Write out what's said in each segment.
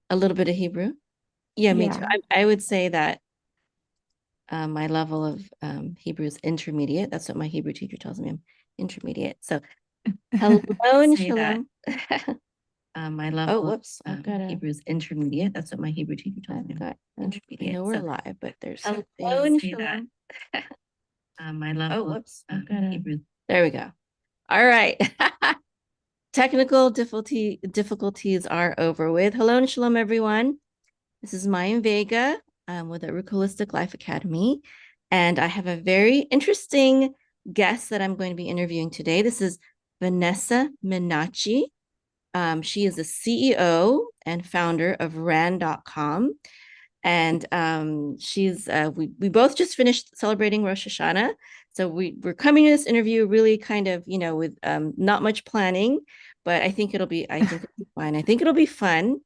A little bit of Hebrew. Yeah, me too. Yeah. I would say that my level of Hebrew is intermediate. That's what my Hebrew teacher tells me. I'm intermediate. So hello and Say that. shalom. My Oh, level of whoops. I've got a, Hebrew is intermediate. That's what my Hebrew teacher tells I've me. I'm got, I intermediate. know we're So live, but there's hello something. and Say that. shalom. My Oh, level of whoops. I've got a, Hebrew. There we go. All right. Technical difficulties are over with. Hello and shalom, everyone. This is Mayan Vega with the Root Holistic Life Academy. And I have a very interesting guest that I'm going to be interviewing today. This is Vanessa Minacci. She is the CEO and founder of RAAN.com. And we both just finished celebrating Rosh Hashanah. So we're coming to this interview really kind of, with not much planning, but I think it'll be fine. I think it'll be fun.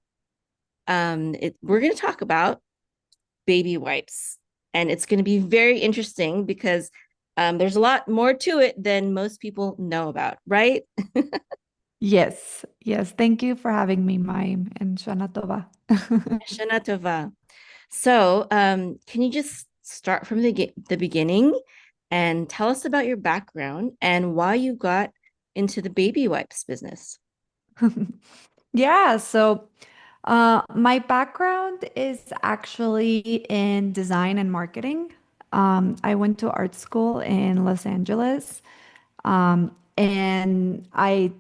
We're going to talk about baby wipes. And it's going to be very interesting because there's a lot more to it than most people know about, right? Yes, yes. Thank you for having me, Maim and Shana Tova. Shana Tova. So, can you just start from the beginning and tell us about your background and why you got into the baby wipes business? Yeah, so my background is actually in design and marketing. I went to art school in Los Angeles, and I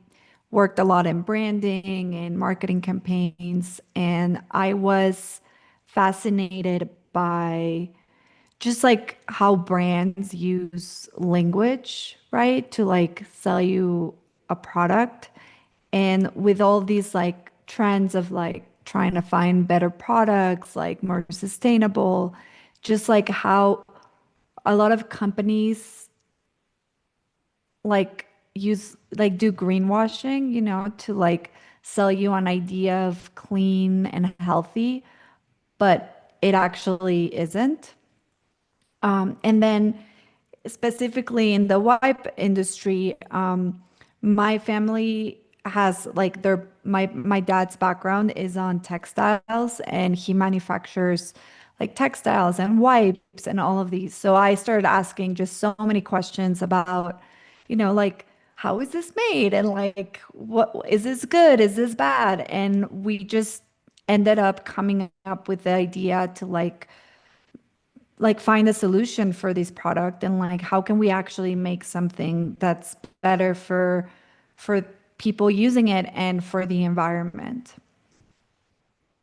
worked a lot in branding and marketing campaigns, and I was fascinated by just like how brands use language, right, to like sell you a product. And with all these like trends of like trying to find better products, like more sustainable, just like how a lot of companies like use like do greenwashing, to like sell you an idea of clean and healthy, but it actually isn't. And then specifically in the wipe industry, my family has like my dad's background is on textiles and he manufactures like textiles and wipes and all of these. So I started asking just so many questions about, like how is this made and like what is this good? Is this bad? And we just ended up coming up with the idea to like find a solution for this product and like how can we actually make something that's better for people using it and for the environment.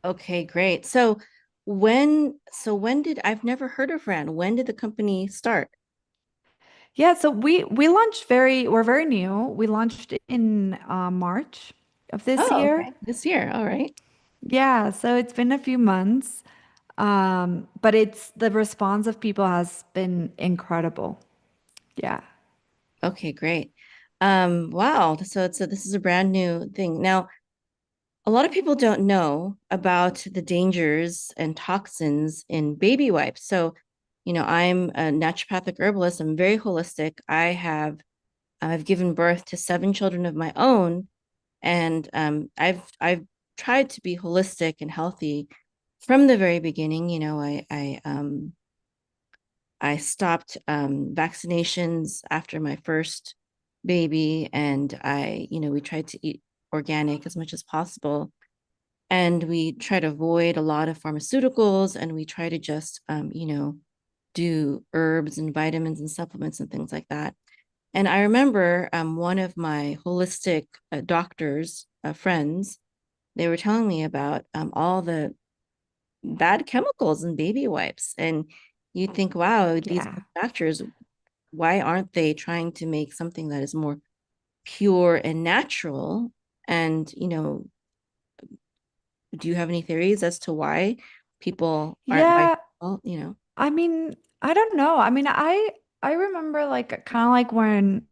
Okay, great. So when did I've never heard of RAN? When did the company start? Yeah, so we're very new. We launched in March of this Oh, year. okay. This year. All right. Yeah, so it's been a few months. But it's the response of people has been incredible. Yeah. Okay, great. Wow. So this is a brand new thing. Now, a lot of people don't know about the dangers and toxins in baby wipes. So, I'm a naturopathic herbalist. I'm very holistic. I've given birth to seven children of my own, and I've tried to be holistic and healthy from the very beginning. I stopped vaccinations after my first baby, and we tried to eat organic as much as possible, and we try to avoid a lot of pharmaceuticals, and we try to just do herbs and vitamins and supplements and things like that. And I remember one of my holistic doctors friends, they were telling me about all the bad chemicals in baby wipes, and you think, wow, these Yeah. manufacturers, why aren't they trying to make something that is more pure and natural? And do you have any theories as to why people aren't by Yeah, default? I mean, I don't know. I mean, I remember like kind of like when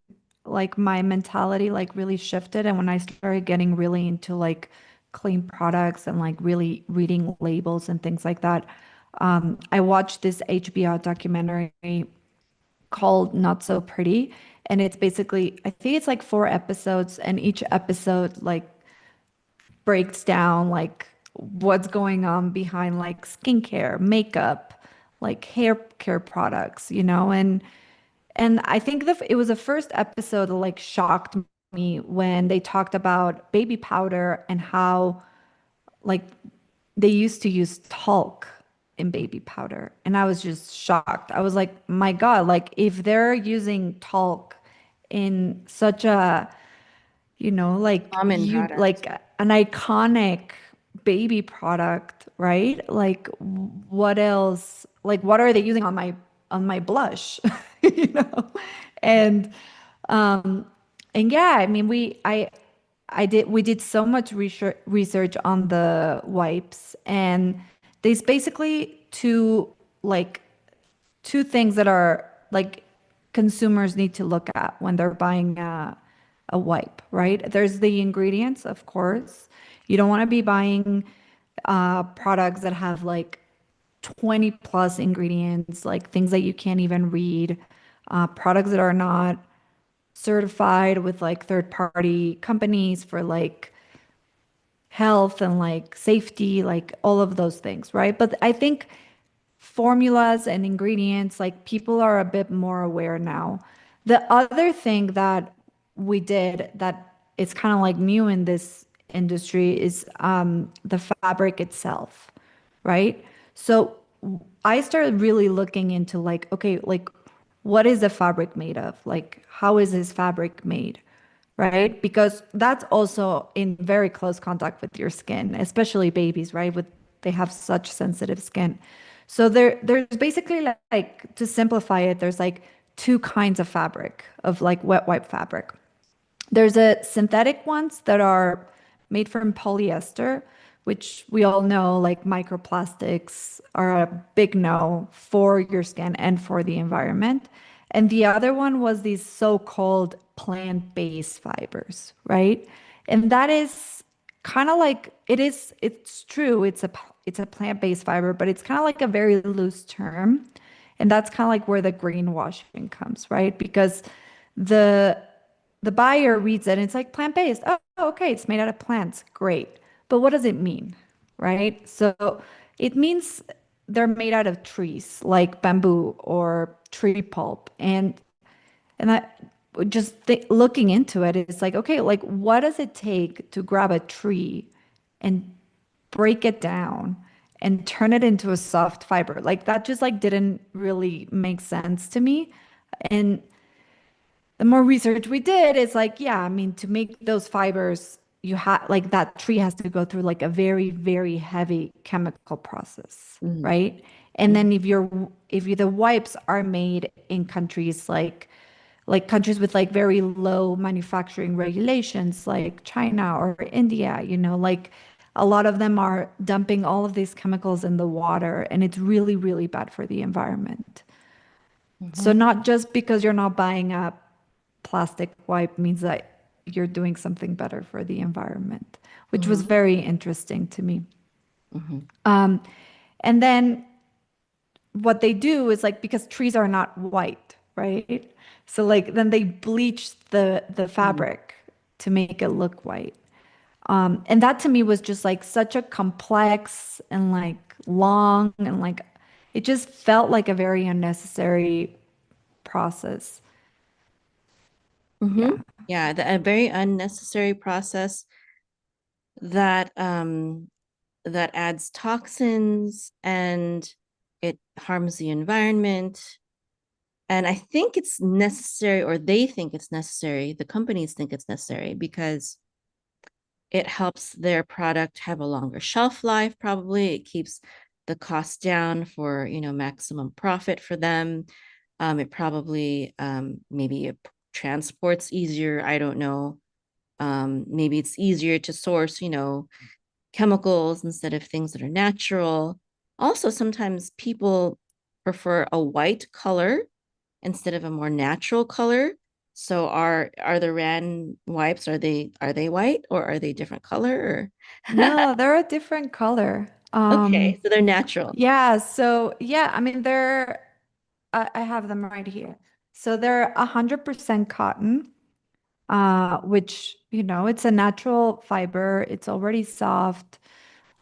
like my mentality like really shifted and when I started getting really into like clean products and like really reading labels and things like that. I watched this HBO documentary called Not So Pretty, and it's basically I think it's like 4 episodes and each episode like breaks down like what's going on behind like skincare, makeup, like hair care products, and I think it was the first episode that like shocked me when they talked about baby powder and how like they used to use talc in baby powder. And I was just shocked. I was like, my God, like if they're using talc in such a, like Common product. like an iconic baby product, right? Like what else? Like what are they using on my blush? You know? And um and yeah, I mean we did so much research on the wipes, and there's basically like two things that are like consumers need to look at when they're buying a wipe, right? There's the ingredients, of course. You don't want to be buying products that have like 20 plus ingredients, like things that you can't even read, products that are not certified with like third party companies for like health and like safety, like all of those things, right? But I think formulas and ingredients, like people are a bit more aware now. The other thing that we did that is kind of like new in this industry is the fabric itself, right? So I started really looking into like, okay, like what is the fabric made of? Like, how is this fabric made? Right? Because that's also in very close contact with your skin, especially babies, right? They have such sensitive skin. So there's basically like to simplify it, there's like two kinds of fabric of like wet wipe fabric. There's a synthetic ones that are made from polyester, which we all know like microplastics are a big no for your skin and for the environment. And the other one was these so-called plant-based fibers, right? And that is kind of like it's true, it's a plant-based fiber, but it's kind of like a very loose term. And that's kind of like where the greenwashing comes, right? Because the the buyer reads it and it's like plant-based. Oh, okay, it's made out of plants. Great. But what does it mean? Right? So it means they're made out of trees, like bamboo or tree pulp. And I just looking into it, it's like, okay, like what does it take to grab a tree and break it down and turn it into a soft fiber? Like that just like didn't really make sense to me. And the more research we did, it's like, yeah, I mean, to make those fibers, you have like that tree has to go through like a very, very heavy chemical process, Mhm. right? And then the wipes are made in countries like countries with like very low manufacturing regulations, like China or India, like a lot of them are dumping all of these chemicals in the water, and it's really, really bad for the environment. So Mhm. not just because you're not buying a plastic wipe means that you're doing something better for the environment, which was Mhm. very interesting to me. Mhm. And then what they do is like because trees are not white, right? So like then they bleach the Mhm. fabric to make it look white. And that to me was just like such a complex and like long and like it just felt like a very unnecessary process. Mhm. Yeah. Yeah, a very unnecessary process that that adds toxins and it harms the environment. And I think it's necessary, or they think it's necessary, the companies think it's necessary because it helps their product have a longer shelf life, probably. It keeps the cost down for, maximum profit for them. It probably maybe it transports easier. I don't know. Maybe it's easier to source, chemicals instead of things that are natural. Also, sometimes people prefer a white color instead of a more natural color. So are the RAAN wipes, are they white or are they different color? Or No, they're a different color. okay, so they're natural. Yeah, so yeah, I mean I have them right here. So they're 100% cotton, which, it's a natural fiber. It's already soft.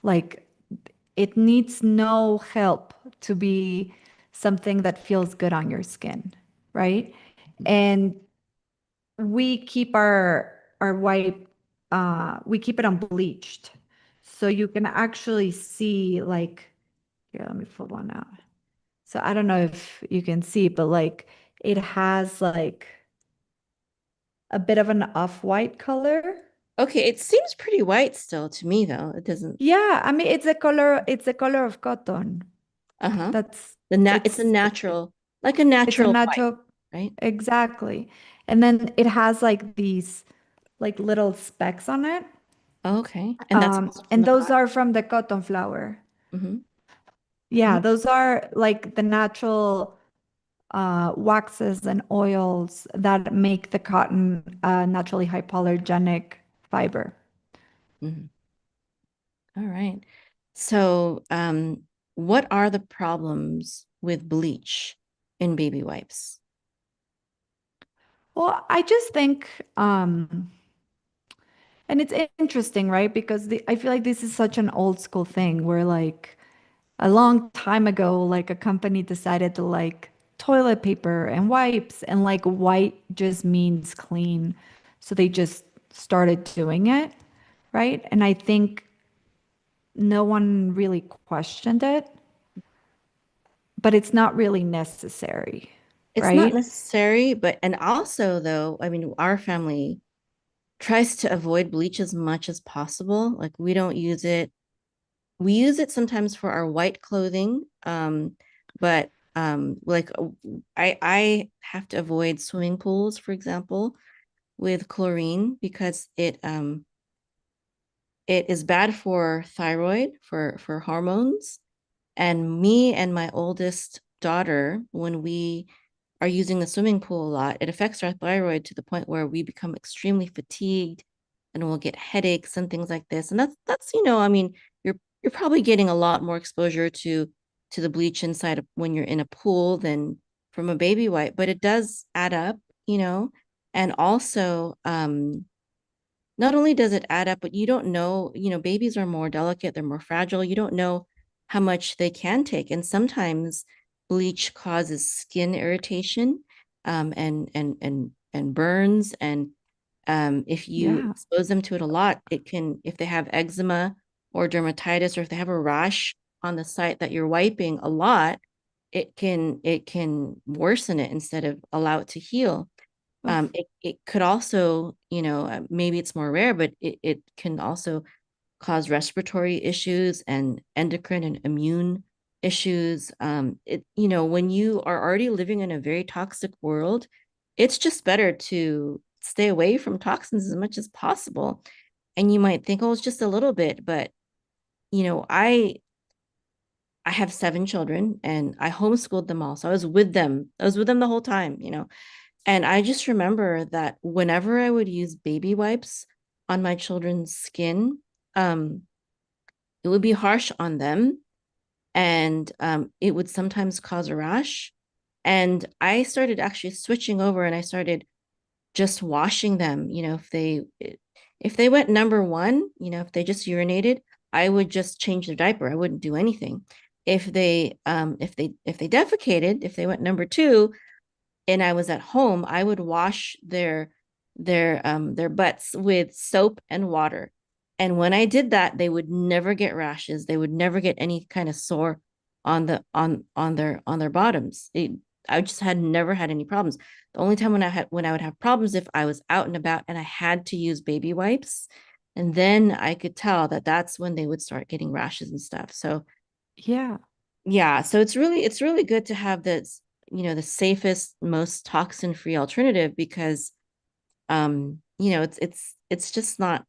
Like it needs no help to be something that feels good on your skin, right? And we keep our white we keep it unbleached. So you can actually see like here, let me pull one out. So I don't know if you can see, but like it has like a bit of an off-white color. Okay, it seems pretty white still to me though. It doesn't. Yeah, I mean it's the color of cotton. Uh-huh. That's It's a it's natural, like a it's a natural white, natural right? exactly. And then it has like these like little specks on it. Okay. And that's also from And the those cotton. are from the cotton flower. Mm-hmm. Yeah, those are like the natural waxes and oils that make the cotton naturally hypoallergenic fiber. Mm-hmm. All right. So, what are the problems with bleach in baby wipes? Well, I just think, and it's interesting, right? Because I feel like this is such an old school thing where like a long time ago, like a company decided to like toilet paper and wipes and like white just means clean. So they just started doing it, right? And I think no one really questioned it, but it's not really necessary, It's not right? necessary, but and also though, I mean, our family tries to avoid bleach as much as possible. Like we don't use it. We use it sometimes for our white clothing, but like I have to avoid swimming pools, for example, with chlorine because it is bad for thyroid for hormones. And me and my oldest daughter, when we are using the swimming pool a lot, it affects our thyroid to the point where we become extremely fatigued and we'll get headaches and things like this. And that's I mean, you're probably getting a lot more exposure to the bleach inside of when you're in a pool than from a baby wipe, but it does add up. And also not only does it add up, but you don't know, babies are more delicate, they're more fragile. You don't know how much they can take. And sometimes bleach causes skin irritation, and burns. And if you Yeah. expose them to it a lot, it can, if they have eczema or dermatitis, or if they have a rash on the site that you're wiping a lot, it can worsen it instead of allow it to heal. Oof. It could also, maybe it's more rare, but it can also cause respiratory issues and endocrine and immune issues. When you are already living in a very toxic world, it's just better to stay away from toxins as much as possible. And you might think, oh, it's just a little bit, but you know, I I have 7 children and I homeschooled them all. So I was with them. I was with them the whole time. And I just remember that whenever I would use baby wipes on my children's skin, um, it would be harsh on them and it would sometimes cause a rash. And I started actually switching over and I started just washing them. If they went number one, if they just urinated, I would just change their diaper. I wouldn't do anything. If they defecated, if they went number two, and I was at home, I would wash their butts with soap and water. And when I did that, they would never get rashes. They would never get any kind of sore on their bottoms. I just had never had any problems. The only time when I would have problems if I was out and about and I had to use baby wipes, and then I could tell that that's when they would start getting rashes and stuff. So Yeah. yeah, so it's really good to have the safest, most toxin-free alternative because it's just not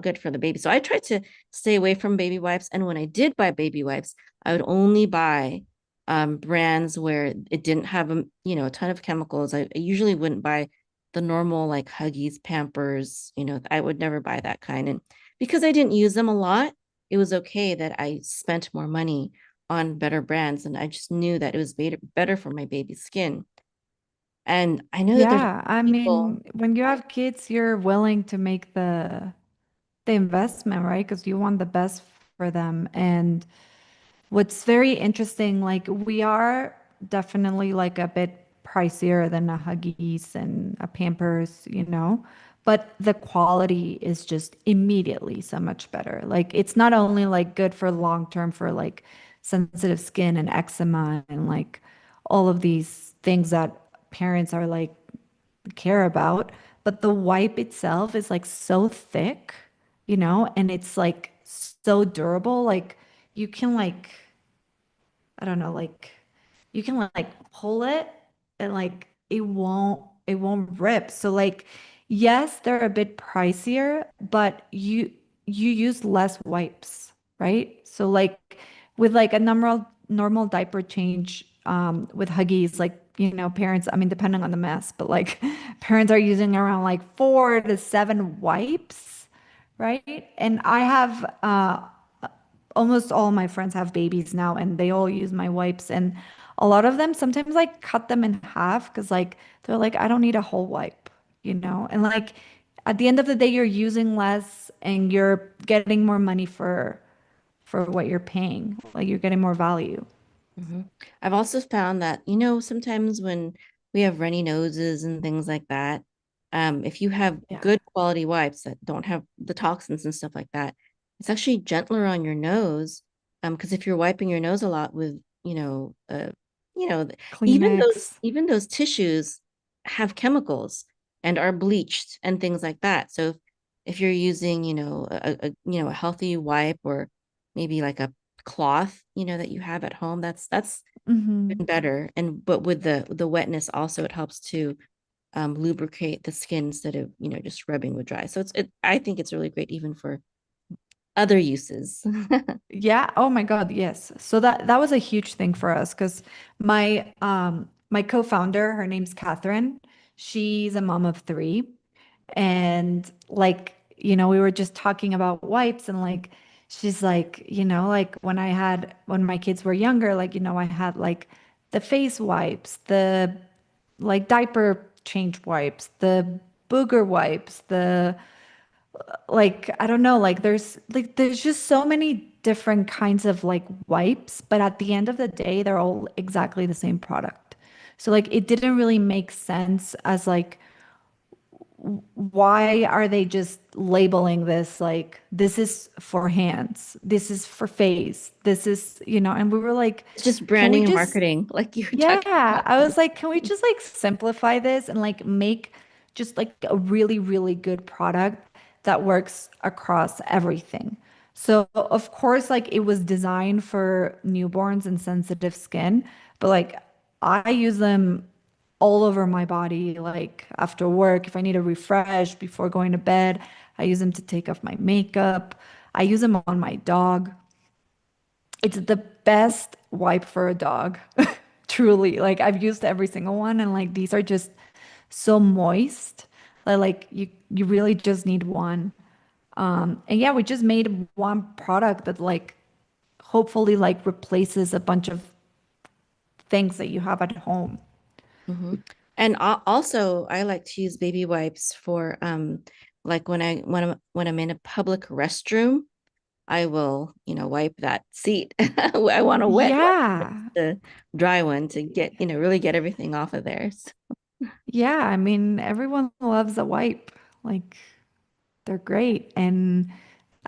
good for the baby. So I tried to stay away from baby wipes, and when I did buy baby wipes, I would only buy brands where it didn't have a ton of chemicals. I usually wouldn't buy the normal like Huggies, Pampers, I would never buy that kind. And because I didn't use them a lot, it was okay that I spent more money on better brands, and I just knew that it was better for my baby's skin. And I know that there's Yeah. I people. mean, when you have kids, you're willing to make the investment, right? Because you want the best for them. And what's very interesting, like we are definitely like a bit pricier than a Huggies and a Pampers, but the quality is just immediately so much better. Like it's not only like good for long term for like sensitive skin and eczema and like all of these things that parents are like care about, but the wipe itself is like so thick, and it's like so durable. Like you can like I don't know, like you can like pull it and like it won't rip. So like yes, they're a bit pricier, but you use less wipes, right? So like with like a normal diaper change with Huggies, like parents, I mean depending on the mess, but like parents are using around like 4 to 7 wipes, right? And I have almost all my friends have babies now and they all use my wipes, and a lot of them sometimes like cut them in half because like they're like I don't need a whole wipe, and like at the end of the day you're using less and you're getting more money for what you're paying, like you're getting more value. hmm I've also found that, sometimes when we have runny noses and things like that, if you have Yeah. good quality wipes that don't have the toxins and stuff like that, it's actually gentler on your nose. Because if you're wiping your nose a lot with, you know, th- Kleenex. even those tissues have chemicals and are bleached and things like that. So if you're using, a healthy wipe or maybe like a cloth, that you have at home, that's Hmm. even better. And but with the wetness also, it helps to lubricate the skin instead of, just rubbing with dry. So I think it's really great even for other uses. Yeah. Oh my God. Yes. So that was a huge thing for us because my co-founder, her name's Catherine. She's a mom of three. And like, we were just talking about wipes and like she's like, like when my kids were younger, like, I had like the face wipes, the like diaper change wipes, the booger wipes, the like I don't know, like there's just so many different kinds of like wipes, but at the end of the day, they're all exactly the same product. So like it didn't really make sense as like why are they just labeling this like this is for hands, this is for face, this is, and we were like, It's just can we branding and just marketing, like you were talking yeah, about. I was like, can we just like simplify this and like make just like a really, really good product that works across everything? So, of course, like it was designed for newborns and sensitive skin, but like I use them all over my body, like after work, if I need a refresh before going to bed, I use them to take off my makeup. I use them on my dog. It's the best wipe for a dog. Truly. Like I've used every single one and like these are just so moist that like you really just need one. And yeah, we just made one product that like hopefully like replaces a bunch of things that you have at home. hmm And also, I like to use baby wipes for like when I'm in a public restroom, I will, wipe that seat. I want a wet one, Yeah. the dry one to get, really get everything off of there. Yeah, I mean everyone loves a wipe. Like they're great. And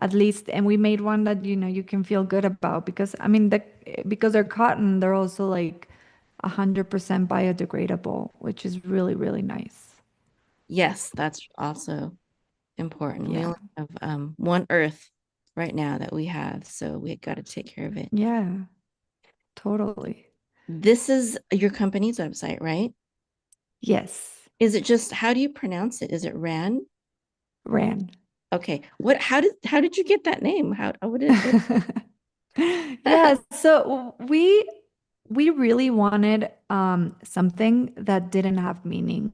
at least, and we made one that, you can feel good about because I mean, because they're cotton, they're also like 100% biodegradable, which is really, really nice. Yes, that's also important. We Yeah. only have one Earth right now that we have, so we got to take care of it. Yeah, totally. This is your company's website, right? Yes. Is it just, how do you pronounce it? Is it RAN? Ran. Okay. How did you get that name? What Yeah, so we really wanted something that didn't have meaning.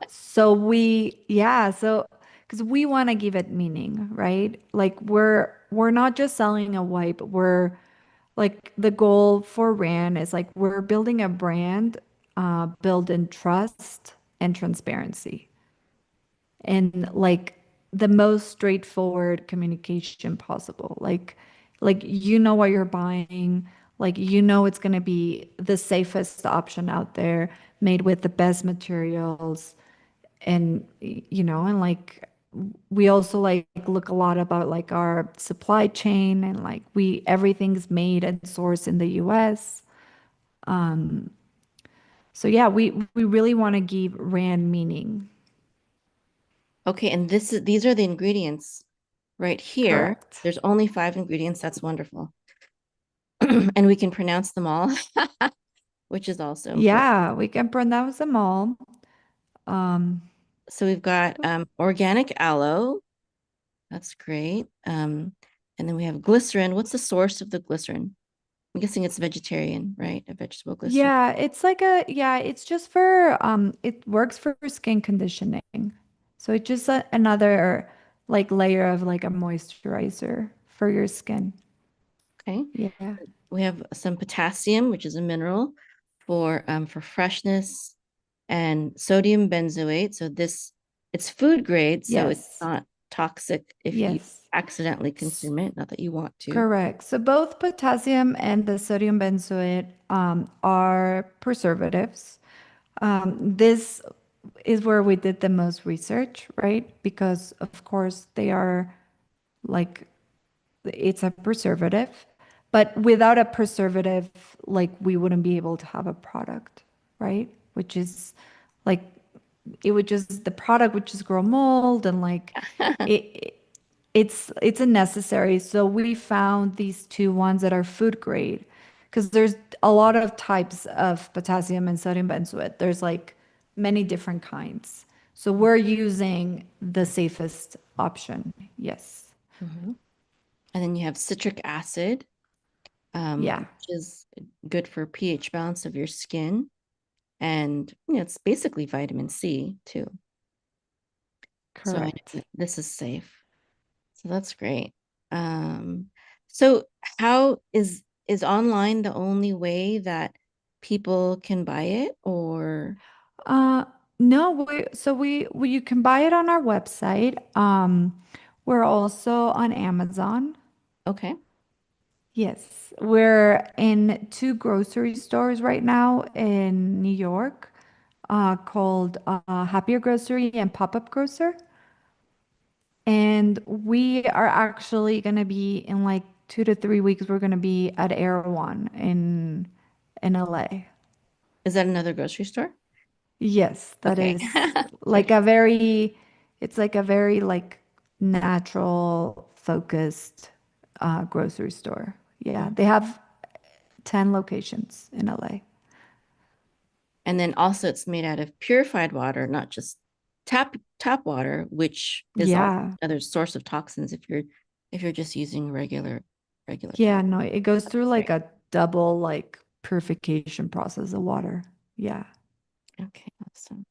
So we yeah, so because we want to give it meaning, right? Like we're not just selling a wipe, we're like the goal for RAN is like we're building a brand built in trust and transparency. And like the most straightforward communication possible. Like you know what you're buying, like you know it's going to be the safest option out there, made with the best materials, and you know, and like we also like look a lot about like our supply chain, and like we everything's made and sourced in the US. So yeah, we really want to give RAAN meaning. Okay, and these are the ingredients right here. Correct. There's only 5 ingredients. That's wonderful. And we can pronounce them all, which is also important. Yeah, we can pronounce them all. Um, So we've got organic aloe. That's great. And then we have glycerin. What's the source of the glycerin? I'm guessing it's vegetarian, right? A vegetable glycerin. yeah, it's like a yeah, it's just for it works for skin conditioning. So it's just another like layer of like a moisturizer for your skin. Okay. Yeah. We have some potassium, which is a mineral for freshness, and sodium benzoate. So this it's food grade, so it's Yes. not toxic if you Yes. accidentally consume it. Not that you want to. Correct. So both potassium and the sodium benzoate are preservatives. This is where we did the most research, right? Because of course they are like it's a preservative, but without a preservative, like we wouldn't be able to have a product, right? Which is like it would just the product would just grow mold and like it it's a necessary. So we found these two ones that are food grade because there's a lot of types of potassium and sodium benzoate. There's like many different kinds. So we're using the safest option. Yes. Mhm. And then you have citric acid, Yeah, which is good for pH balance of your skin. And it's basically vitamin C too. So I know correct. that this is safe. So that's great. Um, so how is online the only way that people can buy it or Uh, no, we you can buy it on our website. We're also on Amazon. okay. Yes, we're in two grocery stores right now in New York, called Happier Grocery and Pop-Up Grocer. And we are actually going to be in like 2 to 3 weeks. We're going to be at Air One in LA. Is that another grocery store? Yes, that Okay. is like Okay. a very, it's like a very like natural focused grocery store. Yeah, Mhm. they have 10 locations in LA. And then also it's made out of purified water, not just tap water, which is also Yeah. another source of toxins if you're just using regular tap. Yeah, no, it goes through That's like great. a double like purification process of water. Yeah. Okay, awesome.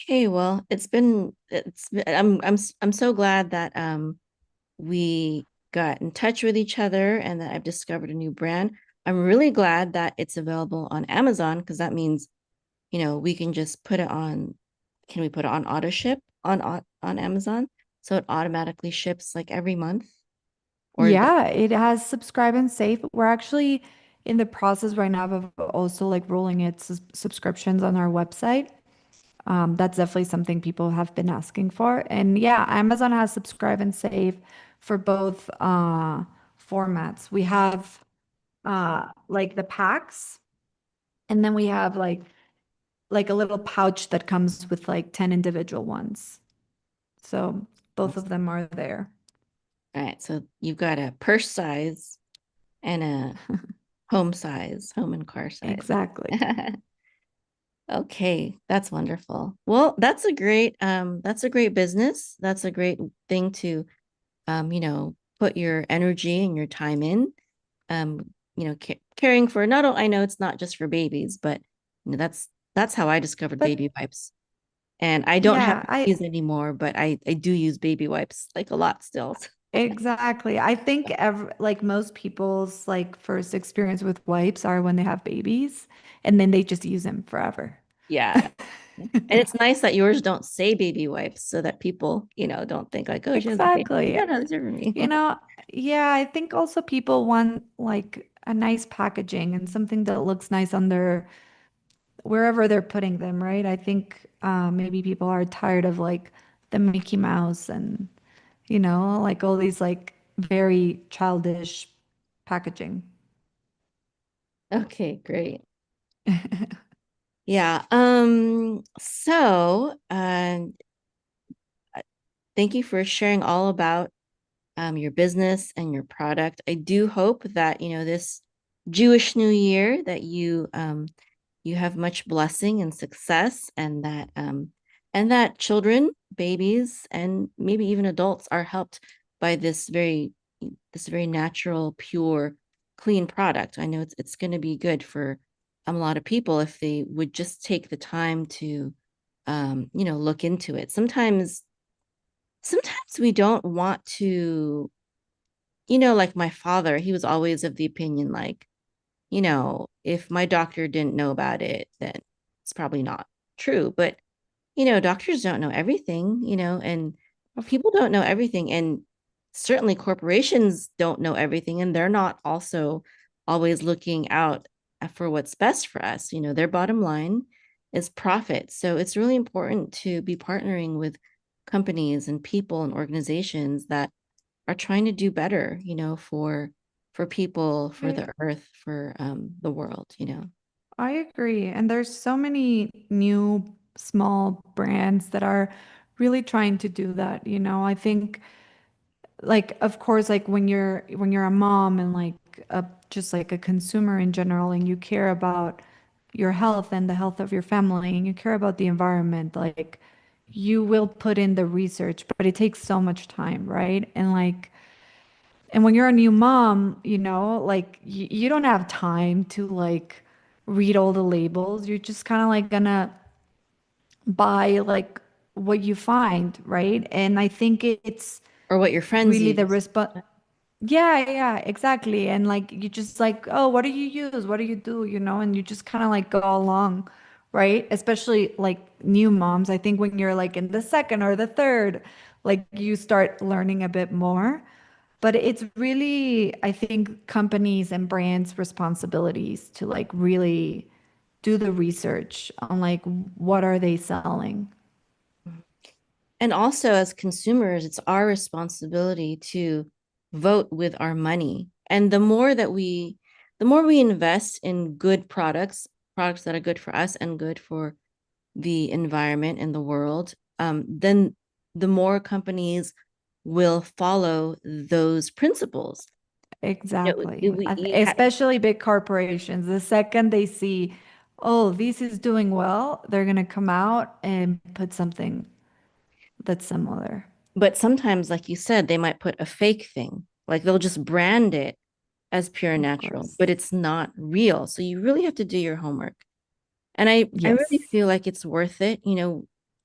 Okay, well, I'm so glad that we got in touch with each other and that I've discovered a new brand. I'm really glad that it's available on Amazon because that means, we can just put it on, can we put it on auto ship on Amazon? So it automatically ships like every month or Yeah, it has subscribe and save. We're actually in the process right now of also like rolling its subscriptions on our website. That's definitely something people have been asking for. And yeah, Amazon has subscribe and save for both formats. We have like the packs, and then we have like a little pouch that comes with like 10 individual ones. So both of them are there. all right, so you've got a purse size and a home size, home and car size. Exactly. Okay, that's wonderful. Well, that's a great business. That's a great thing to put your energy and your time in. Caring for not only I know it's not just for babies, but that's how I discovered But baby wipes. And I don't have yeah, these anymore, but I do use baby wipes like a lot still. exactly. I think like most people's like first experience with wipes are when they have babies and then they just use them forever. Yeah. And it's nice that yours don't say baby wipes so that people, don't think like, oh, she has a baby. Exactly. No, no, these are for me. You know, yeah, I think also people want like a nice packaging and something that looks nice on their wherever they're putting them, right? I think maybe people are tired of like the Mickey Mouse and like all these like very childish packaging. Okay, great. Yeah. Thank you for sharing all about your business and your product. I do hope that, this Jewish New Year that you have much blessing and success, and that children, babies, and maybe even adults are helped by this very natural, pure, clean product. I know it's going to be good for a lot of people if they would just take the time to look into it. Sometimes we don't want to, like my father, he was always of the opinion like, if my doctor didn't know about it, then it's probably not true. But, doctors don't know everything, and Of people don't know everything. And certainly corporations don't know everything. And they're not also always looking out for what's best for us. Their bottom line is profit. So it's really important to be partnering with companies and people and organizations that are trying to do better, for people, for I the earth, for the world. I agree. And there's so many new small brands that are really trying to do that, I think like of course like when you're a mom and like a just like a consumer in general and you care about your health and the health of your family and you care about the environment like you will put in the research but it takes so much time, right? And like and when you're a new mom, like you don't have time to like read all the labels. You're just kind of like gonna buy like what you find, right? And I think it's Or what your friends really the use. response. Yeah, exactly. And like you just like, oh, what do you use? What do you do? And you just kind of like go along, right? Especially like new moms. I think when you're like in the second or the third, like you start learning a bit more. But it's really, I think, companies and brands' responsibilities to like really do the research on like what are they selling. And also as consumers, it's our responsibility to vote with our money. And the more we invest in good products that are good for us and good for the environment and the world, then the more companies will follow those principles. Exactly. We Especially big corporations. The second they see, oh, this is doing well, they're going to come out and put something that's similar. But sometimes, like you said, they might put a fake thing. Like they'll just brand it as pure Of natural, but course. it's not real. So you really have to do your homework. And I really Yes. feel like it's worth it,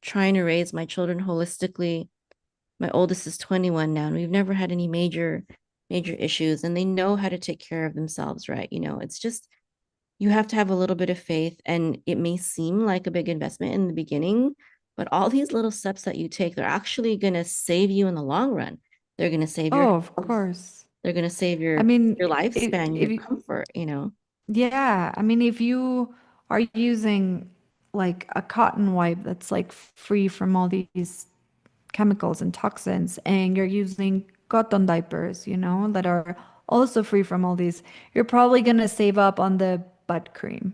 trying to raise my children holistically. My oldest is 21 now, and we've never had any major issues, and they know how to take care of themselves, right? It's just you have to have a little bit of faith, and it may seem like a big investment in the beginning, but all these little steps that you take, they're actually going to save you in the long run. They're going to save your Oh, of health. course. They're going to save I your mean, lifespan, if your you, comfort. yeah, I mean, if you are using like a cotton wipe that's like free from all these chemicals and toxins, and you're using cotton diapers, that are also free from all these, you're probably going to save up on the butt cream,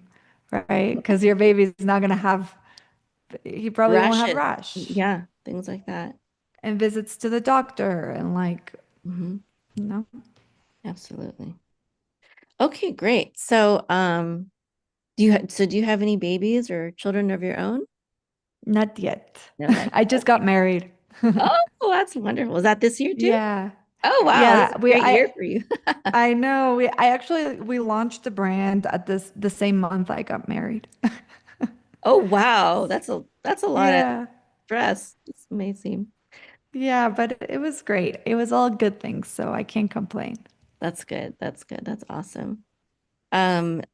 right? Because your baby's not going to have, he probably won't have Rashes, rash yeah, things like that. and visits to the doctor and like, Hmm. you know, Absolutely. Okay, great. So, do you have any babies or children of your own? not yet. No, not I yet. just got Okay. married. Oh, that's wonderful. Was that this year too? Yeah. Oh, wow. This is Yeah, a great year for you. I know I actually we launched the brand at the same month I got married. Oh, wow. That's a lot of Yeah. stress. It's amazing. Yeah, but it was great. It was all good things, so I can't complain. That's good. That's good. That's awesome.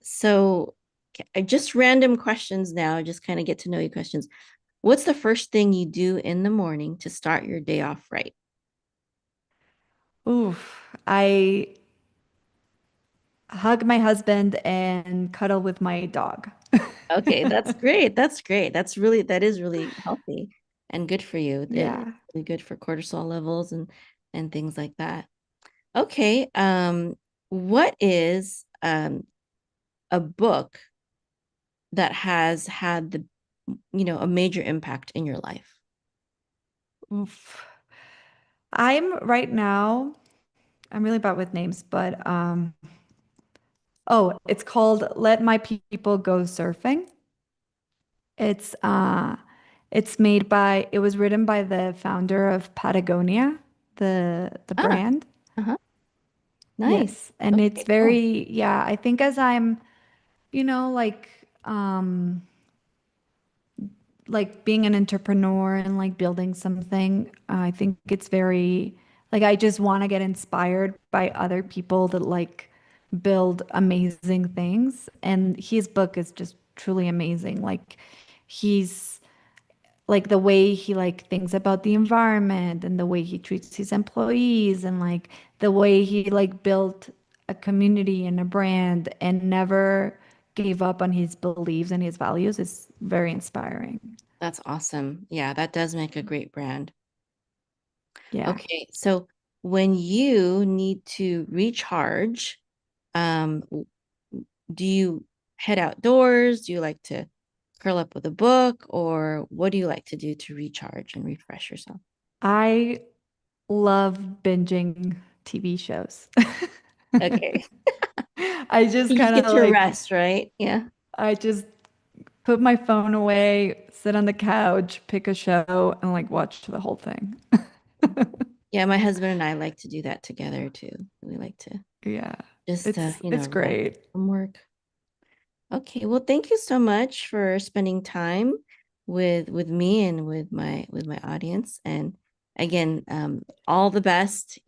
So just random questions now, just kind of get to know you questions. What's the first thing you do in the morning to start your day off right? Oof. I hug my husband and cuddle with my dog. Okay, that's great. That's great. That is really healthy and good for you. It's Yeah. really good for cortisol levels and things like that. Okay, what is a book that has had a major impact in your life? Oof. I'm right now, I'm really bad with names, but oh, it's called Let My People Go Surfing. It's it was written by the founder of Patagonia, the Ah, brand. uh-huh. Nice. Yes, and it's Okay, cool. very, yeah, I think as I'm, like being an entrepreneur and like building something, I think it's very like I just want to get inspired by other people that like build amazing things. And his book is just truly amazing. Like he's like the way he like thinks about the environment and the way he treats his employees and like the way he like built a community and a brand and never gave up on his beliefs and his values is very inspiring. That's awesome. Yeah, that does make a great brand. Yeah. Okay, so when you need to recharge, um, do you head outdoors? Do you like to curl up with a book, or what do you like to do to recharge and refresh yourself? I love binging TV shows. Okay. I just You just kind get of to like, rest, right? Yeah. I just put my phone away, sit on the couch, pick a show, and like watch the whole thing. Yeah, my husband and I like to do that together too. We like to Yeah, just it's relax great. from work. Okay, well, thank you so much for spending time with me and with my audience. And again, all the best.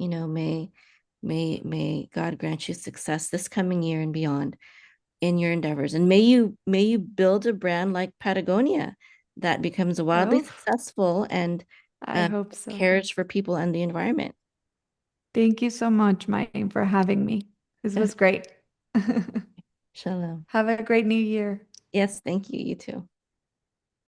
May God grant you success this coming year and beyond in your endeavors. And may you build a brand like Patagonia that becomes wildly Oh, successful and I um, hope so. cares for people and the environment. Thank you so much, Mike, for having me. This was great. Shalom. Have a great new year. Yes, thank you. You too.